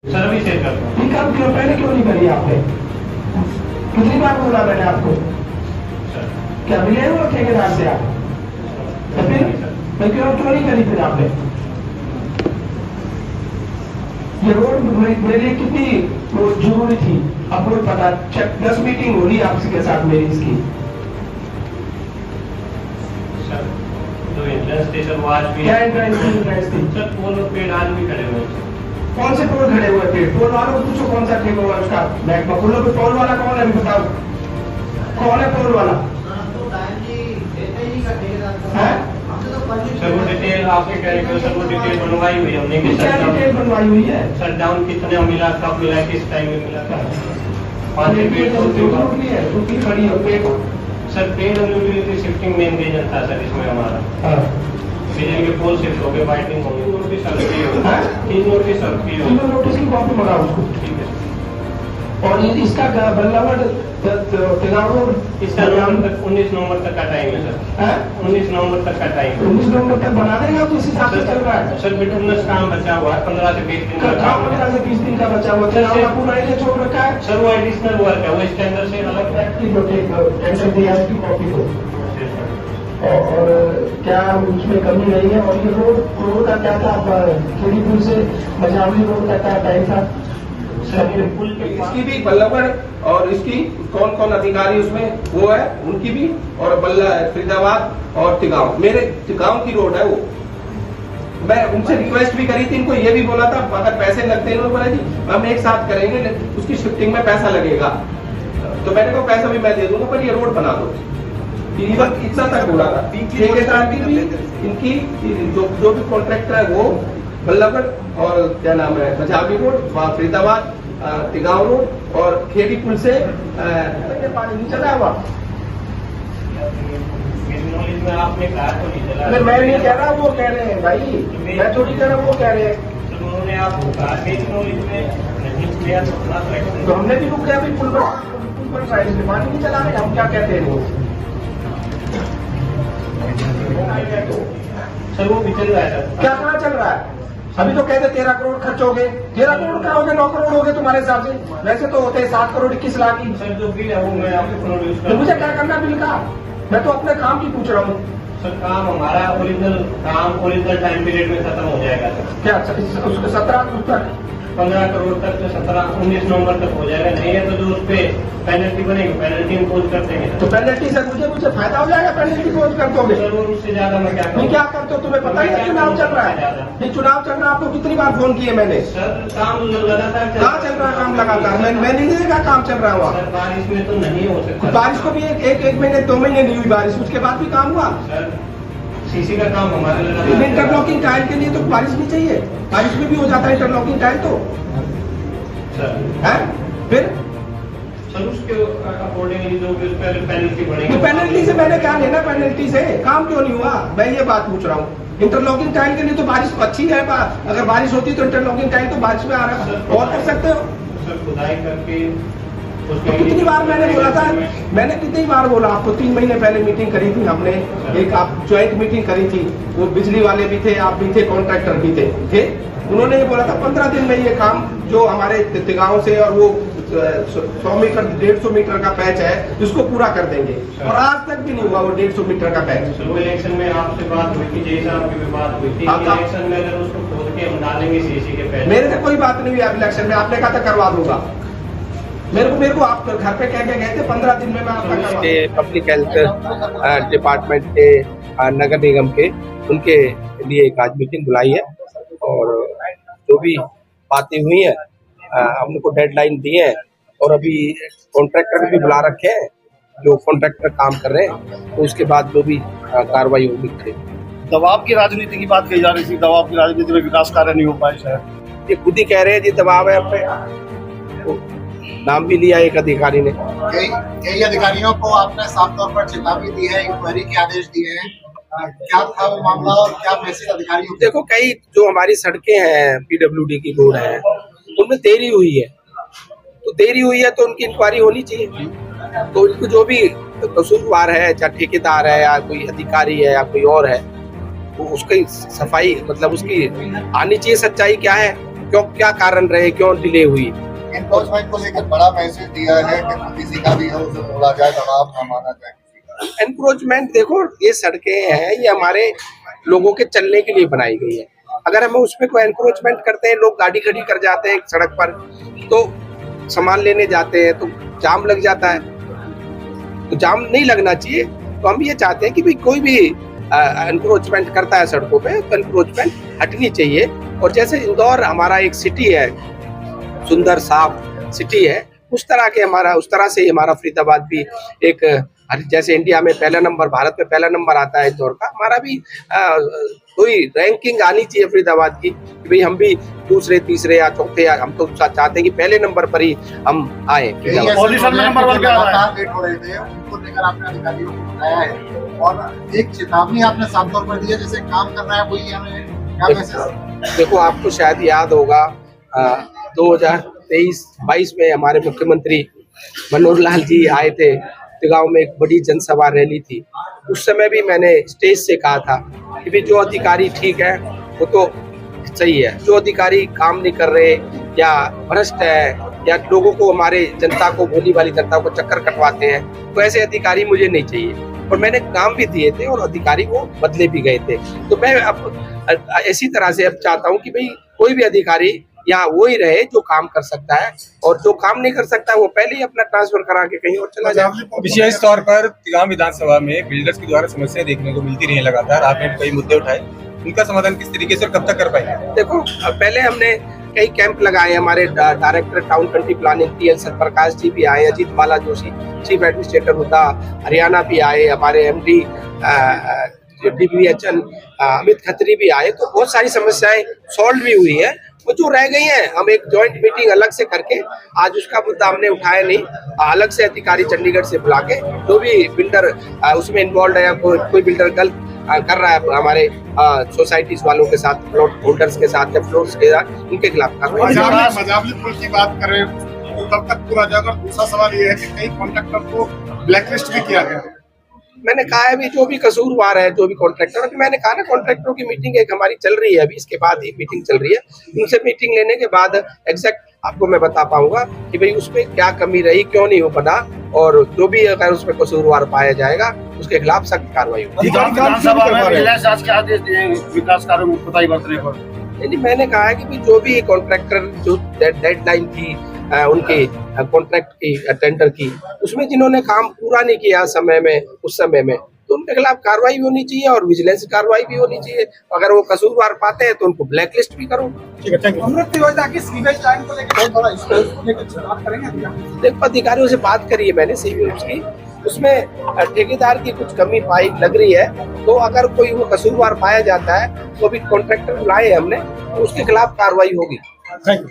Service करता हूँ। ठीक है, क्यों पहले क्यों नहीं करी आपने? कितनी बार बोला मैंने आपको? क्या मिले हो ठेकेदार से आप? तो फिर क्यों नहीं करी फिर आपने? ये रोड मेरे लिए कितनी जरूरी थी आपको पता। 10 मीटिंग हो रही आपके साथ मेरी इसकी। सर जो एंट्रेंस स्टेशन वो आज भी क्या एंट्रेंस थी? सर पोल और पेड़ आज भी खड़े हुए हैं। कौन से पोल खड़े हुए पेड़? पोल वालों को पूछो कौन सा ठेका हुआ उसका बैक में। पोलों पे पोल वाला कौन है अभी बताओ, कौन है पोल वाला? सर वो डिटेल आपके कहने सर वो डिटेल बनवाई हुई है हमने कि क्या डिटेल बनवाई हुई है? सर डाउन कितने मिला, कब मिला, किस टाइम में मिला था। खड़ी हो पेड़। सर पेड़ और यूटिलिटी शिफ्टिंग मेन रीजन था सर इसमें हमारा। बिजली के पोल शिफ्ट हो गए, बाइटिंग हो गई, नोटिस सर्व की हो गई, 3 नोटिस सर्व की हो गई। नोटिस की कॉपी मंगा उसको। ठीक है। और इसका बल्लावट इसका 19 नवंबर तक का टाइम है सर। 19 नवंबर तक का टाइम है। 19 नवंबर तक बना देगा तो इस हिसाब से चल रहा है सर। बिटुमिनस काम बचा हुआ है 15 से 20 दिन का काम। 15 से 20 दिन का बचा हुआ है। पूरा एरिया छोड़ रखा है सर। वो एडिशनल वर्क है, वो स्टैंडर्ड से अलग है। टेंशन दिया है कॉपी को। और क्या उसमें कमी नहीं है? और ये रोड का क्या था? खेड़ीपुर से मजावली रोड का क्या टाइम था? इसकी भी बल्लभगढ़ और इसकी कौन कौन अधिकारी उसमें वो है उनकी भी, और फरीदाबाद और तिगांव, मेरे तिगांव की रोड है वो। मैं उनसे रिक्वेस्ट भी करी थी, इनको ये भी बोला था अगर पैसे लगते हैं, इन्होंने बोला जी हम एक साथ करेंगे, उसकी शिफ्टिंग में पैसा लगेगा। तो मैंने कहा पैसा भी मैं दे दूंगा पर ये रोड बना दो। इतना तक बोला था। ठेकेदार की भी इनकी जो भी कॉन्ट्रैक्टर है वो बल्लभगढ़ और क्या नाम है मजावली रोड, फरीदाबाद, तिगांव रोड और खेड़ी पुल से पानी नहीं चला हुआ। आपने कहा तो नहीं चला। मैं नहीं कह रहा, वो कह रहे हैं भाई, मैं थोड़ी कह रहा हूँ, वो कह रहे हैं। उन्होंने आपको कहा तो हमने भी रुक गया भाई पुल पर साइड से पानी नहीं चला रहे, हम क्या कहते हैं वो? सर वो भी चल रहा है सर। क्या कहाँ चल रहा है? अभी तो कहते 13 करोड़ खर्च हो गए। 13 करोड़ का हो गए, 9 करोड़ हो गए तुम्हारे हिसाब से। वैसे तो होते हैं 7 करोड़ 21 लाख की। सर जो बिल है वो मैं आपको तो मुझे क्या करना बिल का? मैं तो अपने काम की पूछ रहा हूँ। सर काम हमारा ओरिजिनल काम ओरिजिनल टाइम पीरियड में खत्म हो जाएगा सर। क्या 17 15 करोड़ तक तो 19 नवंबर तक हो जाएगा। नहीं है तो जो उस पर पेनल्टी बनेगी, पेनल्टी इम्पोज कर देंगे। तो पेनल्टी से मुझे फायदा हो जाएगा? पेनल्टी इम्पोज कर दोगे? सर वो उससे ज्यादा मैं क्या नहीं क्या करते हो? तुम्हें पता है चुनाव चल रहा है? ये चुनाव चल रहा है, आपको कितनी बार फोन किए मैंने? सर काम लगातार कहाँ चल रहा है काम लगातार? मैं नहीं देखा काम चल रहा हुआ। सर बारिश में तो नहीं हो सकता। बारिश को भी एक महीने 2 महीने नहीं हुई बारिश, उसके बाद भी काम हुआ। सर सीसी का काम हमारे इंटरलॉकिंग टाइल के लिए तो बारिश नहीं चाहिए, बारिश में भी हो जाता है इंटरलॉकिंग टाइल तो है। फिर सर उसके अकॉर्डिंगली जो भी उस पर पेनल्टी बढ़ेगी। तो पेनल्टी से मैंने क्या लेना? पेनल्टी से काम क्यों नहीं हुआ? मैं ये बात पूछ रहा हूँ। इंटरलॉकिंग टाइल के लिए तो बारिश अच्छी है, अगर बारिश होती तो इंटरलॉकिंग टाइल तो बारिश में आ रहा है और कर सकते हो। सर खुदाई करके तो कितनी बार मैंने बोला था, मैंने कितनी बार बोला आपको? 3 महीने पहले मीटिंग करी थी हमने, एक आप ज्वाइंट मीटिंग करी थी, वो बिजली वाले भी थे, आप भी थे, कॉन्ट्रैक्टर भी थे। उन्होंने ये बोला था 15 दिन में ये काम जो हमारे तिगांव से और वो 100 मीटर 150 मीटर का पैच है इसको पूरा कर देंगे, और आज तक भी नहीं हुआ वो 150 मीटर का पैच। इलेक्शन में आपसे बात हुई थी, जैसा आपकी भी बात हुई थी इलेक्शन में अगर उसको खोद के हम डालेंगे सीसी के पैच। मेरे से कोई बात नहीं हुई आप इलेक्शन में, आपने कहा था करवा दूंगा। मेरे को आप घर पे कह के गए थे 15 दिन में मैं आपका पब्लिक हेल्थ डिपार्टमेंट के नगर निगम के उनके लिए एक आज मीटिंग बुलाई है, और जो भी बातें हुई हैं हम उनको डेडलाइन दी है, और अभी कॉन्ट्रैक्टर भी बुला रखे हैं जो कॉन्ट्रैक्टर काम कर रहे हैं, तो उसके बाद जो भी कार्रवाई होगी करेंगे। दबाव की राजनीति की बात कही जा रही थी, दबाव की राजनीति में विकास कार्य नहीं हो पाए शायद। ये खुद ही कह रहे हैं जी दबाव है पे, तो नाम भी लिया एक अधिकारी ने। कई अधिकारियों को आपने साफ तौर पर चेतावनी दी है, इंक्वायरी के आदेश दिए हैं, क्या था वो मामला और क्या मैसेज अधिकारियों को? देखो कई जो हमारी सड़कें हैं पीडब्ल्यूडी की रोड है उनमें देरी हुई है, तो देरी हुई है तो उनकी इंक्वायरी होनी चाहिए। तो उनको जो भी कसूरवार है, चाहे ठेकेदार है या कोई अधिकारी है या कोई और है, तो उसकी सफाई मतलब उसकी आनी चाहिए, सच्चाई क्या है क्यों, क्या कारण रहे, क्यों डिले हुई। एनक्रोचमेंट को लेकर बड़ा मैसेज दिया है कि किसी का भी हो उसे बोला जाए, दबाव न माना जाए किसी का। एनक्रोचमेंट देखो, ये सड़कें हैं, ये हमारे लोगों के चलने के लिए बनाई गई है। अगर हम उसमें कोई एनक्रोचमेंट करते हैं, लोग गाड़ी खड़ी कर जाते हैं सड़क पर, तो सामान लेने जाते हैं तो जाम लग जाता है। तो जाम नहीं लगना चाहिए। तो हम ये चाहते हैं कि भाई कोई भी एनक्रोचमेंट करता है सड़कों पे तो एनक्रोचमेंट हटनी चाहिए। और जैसे इंदौर हमारा एक सिटी है, सुंदर साफ सिटी है, उस तरह से हमारा फरीदाबाद भी एक, जैसे इंडिया में पहला नंबर, भारत में पहला नंबर आता है इंदौर का, हमारा भी कोई रैंकिंग आनी चाहिए फरीदाबाद की कि भाई हम भी दूसरे, तीसरे या चौथे, या हम तो चाहते हैं कि पहले नंबर पर ही हम आए। पॉल्यूशन में नंबर 1 पे आ रहा है। लेट हो रहे थे, उनको लेकर आपने अधिकारियों को बताया है और एक चेतावनी आपने साफ तौर पर दी है, जैसे काम कर रहा है वही हमें क्या मैसेज। देखो, आपको शायद याद होगा 2023-22 में हमारे मुख्यमंत्री मनोहर लाल जी आए थे, गांव में एक बड़ी जनसभा रैली थी। उस समय भी मैंने स्टेज से कहा था कि भाई जो अधिकारी ठीक है वो तो सही है, जो अधिकारी काम नहीं कर रहे या भ्रष्ट है या लोगों को, हमारे जनता को, भोली वाली जनता को चक्कर कटवाते हैं, तो ऐसे अधिकारी मुझे नहीं चाहिए। और मैंने काम भी दिए थे और अधिकारी को बदले भी गए थे। तो मैं अब इसी तरह से अब चाहता हूँ कि भाई कोई भी अधिकारी यहाँ वो ही रहे जो काम कर सकता है, और जो काम नहीं कर सकता है वो पहले ही अपना ट्रांसफर करा के कहीं और चला जाए। विशेष तौर पर तिगांव विधानसभा में बिल्डर्स के द्वारा समस्याएं देखने को मिलती रही है लगातार, आपने कई मुद्दे उठाए, उनका समाधान किस तरीके से और कब तक कर पाएंगे? देखो, पहले हमने कई कैंप लगाए, हमारे director town country planning TL Satprakash ji भी आए, अजीत बाला जोशी चीफ एडमिनिस्ट्रेटर हुदा हरियाणा भी आए, हमारे MD DVHN अमित खत्री भी आए। तो बहुत सारी समस्याएं सॉल्व भी हुई है, वो जो रह गई हैं हम एक जॉइंट मीटिंग अलग से करके, आज उसका मुद्दा हमने उठाया नहीं, अलग से अधिकारी चंडीगढ़ से बुला के जो भी बिल्डर उसमें इन्वॉल्व है या कोई बिल्डर गलत कर रहा है हमारे सोसाइटीज वालों के साथ, प्लॉट होल्डर्स के साथ या फ्लोर्स के साथ, उनके खिलाफ कार्रवाई। मजावली पुल की बात करें तो कब तक पूरा जाएगा? और दूसरा सवाल ये है कि कई कॉन्ट्रैक्टर को ब्लैकलिस्ट भी किया गया। मैंने कहा है भी जो भी कसूरवार है, जो भी कॉन्ट्रैक्टर, मैंने कहा ना कॉन्ट्रैक्टरों की मीटिंग एक हमारी चल रही है अभी, इसके बाद ही मीटिंग चल रही है, उनसे मीटिंग लेने के बाद एग्जैक्ट आपको मैं बता पाऊंगा कि भाई उसमें क्या कमी रही, क्यों नहीं हो बना, और जो भी अगर उसमें कसूरवार पाया जाएगा उसके खिलाफ सख्त कार्रवाई होगी। विधानसभा में विजिलेंस जांच के आदेश दिए विकास कार्यों में कोताही बरतने पर। मैंने कहा है कि जो भी कॉन्ट्रैक्टर जो डेडलाइन थी उनकी कॉन्ट्रैक्ट की, टेंडर की, उसमें जिन्होंने काम पूरा नहीं किया समय में, उस समय में, तो उनके खिलाफ कार्रवाई भी होनी चाहिए और विजिलेंस कार्रवाई भी होनी चाहिए। अगर वो कसूरवार पाते हैं तो उनको ब्लैकलिस्ट भी करो। अमृत योजना की सीवेज लाइन को लेकर देखो, अधिकारियों से बात करी है मैंने सीवेज की, उसमें ठेकेदार की कुछ कमी पाई लग रही है, तो अगर कोई वो कसूरवार पाया जाता है तो भी कॉन्ट्रैक्टर बुलाए हमने, तो उसके खिलाफ कार्रवाई होगी।